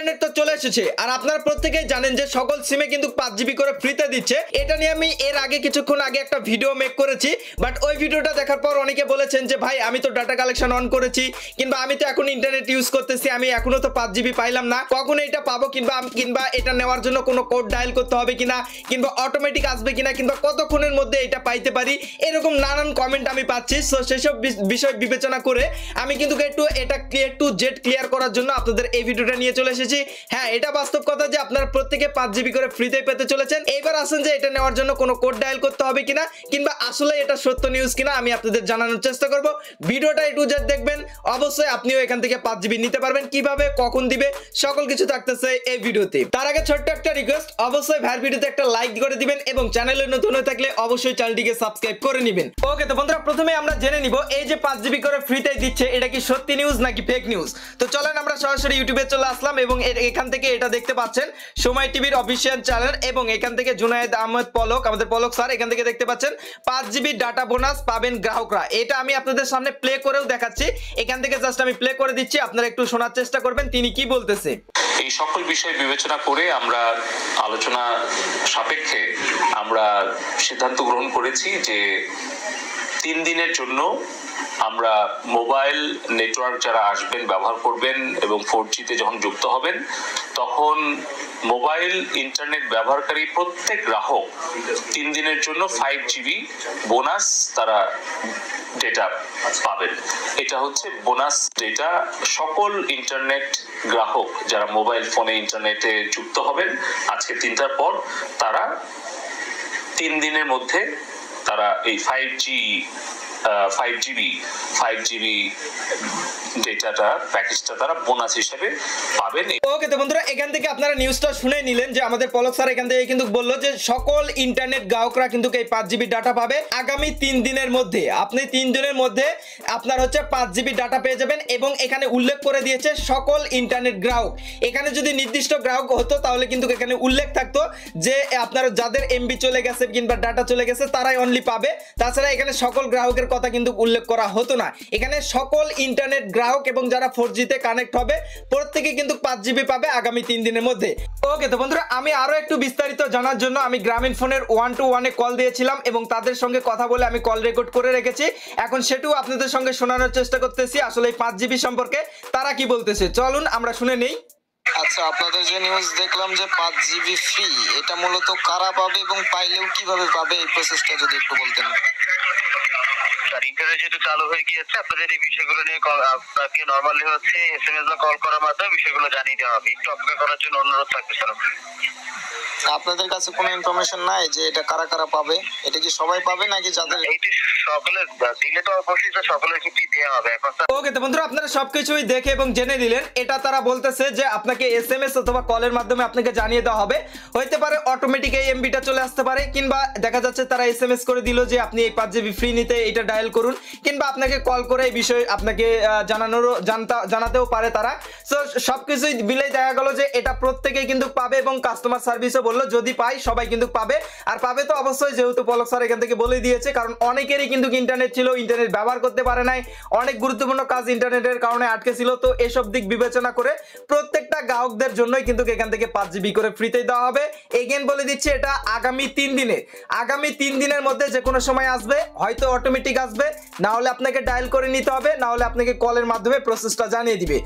Internet তো চলে এসেছে আর আপনারা প্রত্যেকেই জানেন যে সকল সিমে কিন্তু 5 জিবি করে ফ্রিতে দিচ্ছে। এটা নিয়ে আমি এর আগে কিছুক্ষণ আগে একটা ভিডিও মেক করেছি, বাট ওই ভিডিওটা দেখার পর অনেকে বলেছেন যে ভাই আমি তো ডাটা কালেকশন অন করেছি, কিংবা আমি তো এখন ইন্টারনেট ইউজ করতেছি, আমি এখনো তো 5 জিবি পাইলাম না, কখন এটা পাবো, কিংবা এটা নেওয়ার জন্য কোনো কোড ডায়াল করতে হবে কিনা, কিংবা অটোমেটিক আসবে কিনা, কিংবা কতক্ষণের মধ্যে এটা পাইতে পারি, এরকম নানান কমেন্ট আমি পাচ্ছি। সো সেসব বিষয় বিবেচনা করে আমি কিন্তু একটু এটা ক্লিয়ার টু জেড ক্লিয়ার করার জন্য আপনাদের এই ভিডিওটা নিয়ে চলে এসেছি। হ্যাঁ, এটা বাস্তব কথা যে আপনারা প্রত্যেকে 5 জিবি করে ফ্রিতে পেতে চলেছেন। এইবার আসেন যে এটা নেওয়ার জন্য কোনো কোড ডায়াল করতে হবে কিনা, কিংবা আসলে এটা সত্য নিউজ কিনা আমি আপনাদের জানানোর চেষ্টা করব। ভিডিওটা একটু জেড দেখবেন, অবশ্যই আপনিও এখান থেকে 5 জিবি নিতে পারবেন। কিভাবে, কখন দিবে, সকল কিছু থাকতেছে এই ভিডিওতে। তার আগে ছোট্ট একটা রিকোয়েস্ট, অবশ্যই ভাইয়ের ভিডিওতে একটা লাইক করে দিবেন এবং চ্যানেলে নতুন হয়ে থাকলে অবশ্যই চ্যানেলটিকে সাবস্ক্রাইব করে নেবেন। ওকে, তো বন্ধুরা প্রথমে আমরা জেনে নিব এই যে 5 জিবি করে ফ্রিতে দিচ্ছে এটা কি সত্যি নিউজ নাকি ফেক নিউজ। তো চলেন আমরা সরাসরি ইউটিউবে চলে আসলাম এবং এখান থেকে এটা দেখতে পাচ্ছেন সময় টিভির অফিসিয়াল চ্যানেল, এবং এখান থেকে জুনায়েদ আহমেদ পলক, আমাদের পলক স্যার, এখান থেকে দেখতে পাচ্ছেন 5 জিবি ডাটা বোনাস পাবেন গ্রাহকরা। এটা আমি আপনাদের সামনে প্লে করেও দেখাচ্ছি, এখান থেকে জাস্ট আমি প্লে করে দিচ্ছি, আপনারা একটু শোনার চেষ্টা করবেন তিনি কি বলতেছে। এই সকল বিষয় বিবেচনা করে আমরা আলোচনা সাপেক্ষে আমরা সিদ্ধান্ত গ্রহণ করেছি যে 3 দিনের জন্য আমরা মোবাইল নেটওয়ার্ক যারা আসবেন, ব্যবহার করবেন এবং 4G তে যখন যুক্ত হবেন তখন মোবাইল ইন্টারনেট ব্যবহারকারী প্রত্যেক গ্রাহক 3 দিনের জন্য 5 জিবি বোনাস তারা ডেটা পাবেন। এটা হচ্ছে বোনাস ডেটা। সকল ইন্টারনেট গ্রাহক যারা মোবাইল ফোনে ইন্টারনেটে যুক্ত হবেন আজকে 3টার পর, তারা 3 দিনের মধ্যে তারা এই 5 জিবি ডেটাটা প্যাকেজটা তারা বোনাস হিসেবে পাবেন। ওকে, তো বন্ধুরা এখান থেকে আপনারা নিউজটা শুনে নিলেন যে আমাদের পলক স্যার এখান থেকে কিন্তু বললো যে সকল ইন্টারনেট গ্রাহকরা কিন্তু এই 5 জিবি ডাটা পাবে আগামী 3 দিনের মধ্যে। আপনি 3 দিনের মধ্যে আপনার হচ্ছে 5 জিবি ডাটা পেয়ে যাবেন, এবং এখানে উল্লেখ করে দিয়েছে সকল ইন্টারনেট গ্রাহক। এখানে যদি নির্দিষ্ট গ্রাহক হতো তাহলে কিন্তু এখানে উল্লেখ থাকতো যে আপনারা যাদের এমবি চলে গেছে কিংবা ডাটা চলে গেছে তারাই অনলি পাবে, তাছাড়া এখানে সকল গ্রাহকের কথা কিন্তু উল্লেখ করা হতো না। এখানে সকল ইন্টারনেট গ্রাহক এবং যারা 4G তে কানেক্ট হবে প্রত্যেকে কিন্তু 5 জিবি পাবে আগামী 3 দিনের মধ্যে। ওকে, তো বন্ধুরা আমি আরো একটু বিস্তারিত জানার জন্য আমি গ্রামীণ ফোনের 121 এ কল দিয়েছিলাম এবং তাদের সঙ্গে কথা বলে আমি কল রেকর্ড করে রেখেছি। এখন সেটাও আপনাদের সঙ্গে শোনানোর চেষ্টা করতেছি আসলে এই 5 জিবি সম্পর্কে তারা কি বলতেছে। চলুন আমরা শুনে নেই। আচ্ছা, আপনাদের যে নিউজ দেখলাম যে 5 জিবি ফ্রি, এটা মূলত কারা পাবে এবং পাইলেও কিভাবে পাবে, এই প্রসেসটা যদি একটু বলতেন। ইন্টারনেট যেহেতু চালু হয়ে গিয়েছে, আপনাদের এই বিষয়গুলো নিয়ে আপনাকে নরমালি হচ্ছে এসএমএস বা কল করার মাধ্যমে বিষয়গুলো জানিয়ে দেওয়া হবে। একটু অপেক্ষা করার জন্য অনুরোধ থাকবে স্যার। আপনাদের কাছে কোনো ইনফরমেশন নাই যে এটা কারা কারা পাবে? এটা কি সবাই পাবে নাকি যাদের এইটি সকলে দিলে তো অবশ্যই সকলের ক্ষেত্রেই দেওয়া হবে এখন স্যার। ওকে, তো বন্ধুরা আপনারা সবকিছুই দেখে এবং জেনে নিলেন। এটা তারা বলতেছে যে আপনাকে এসএমএস অথবা কলের মাধ্যমে আপনাকে জানিয়ে দেওয়া হবে। হইতে পারে অটোমেটিক এই এমবিটা চলে আসতে পারে, কিংবা দেখা যাচ্ছে তারা এসএমএস করে দিল যে আপনি এই 5 জিবি ফ্রি নিতে এটা ডায়াল করুন, কিংবা আপনাকে কল করে এই বিষয়ে আপনাকে জানাতেও পারে তারা। সো সবকিছুই মিলেই দেখা গেল যে এটা প্রত্যেকেই কিন্তু পাবে, এবং কাস্টমার সার্ভিসও বললো যদি পাই সবাই কিন্তু পাবে। আর পাবে তো অবশ্যই, যেহেতু পলক স্যার এখান থেকে বলে দিয়েছে, কারণ অনেকেরই কিন্তু ইন্টারনেট ছিল, ইন্টারনেট ব্যবহার করতে পারে নাই, অনেক গুরুত্বপূর্ণ কাজ ইন্টারনেটের কারণে আটকে ছিল। তো এসব দিক বিবেচনা করে প্রত্যেকটা গ্রাহকদের জন্যই কিন্তু এখান থেকে 5 জিবি করে ফ্রিতে দেওয়া হবে। এগেন বলে দিচ্ছি এটা আগামী 3 দিনে, আগামী 3 দিনের মধ্যে যে কোনো সময় আসবে, হয়তো অটোমেটিক আসবে, না হলে আপনাকে ডায়াল করে নিতে হবে, না হলে আপনাকে কলের মাধ্যমে প্রসেসটা জানিয়ে দিবে।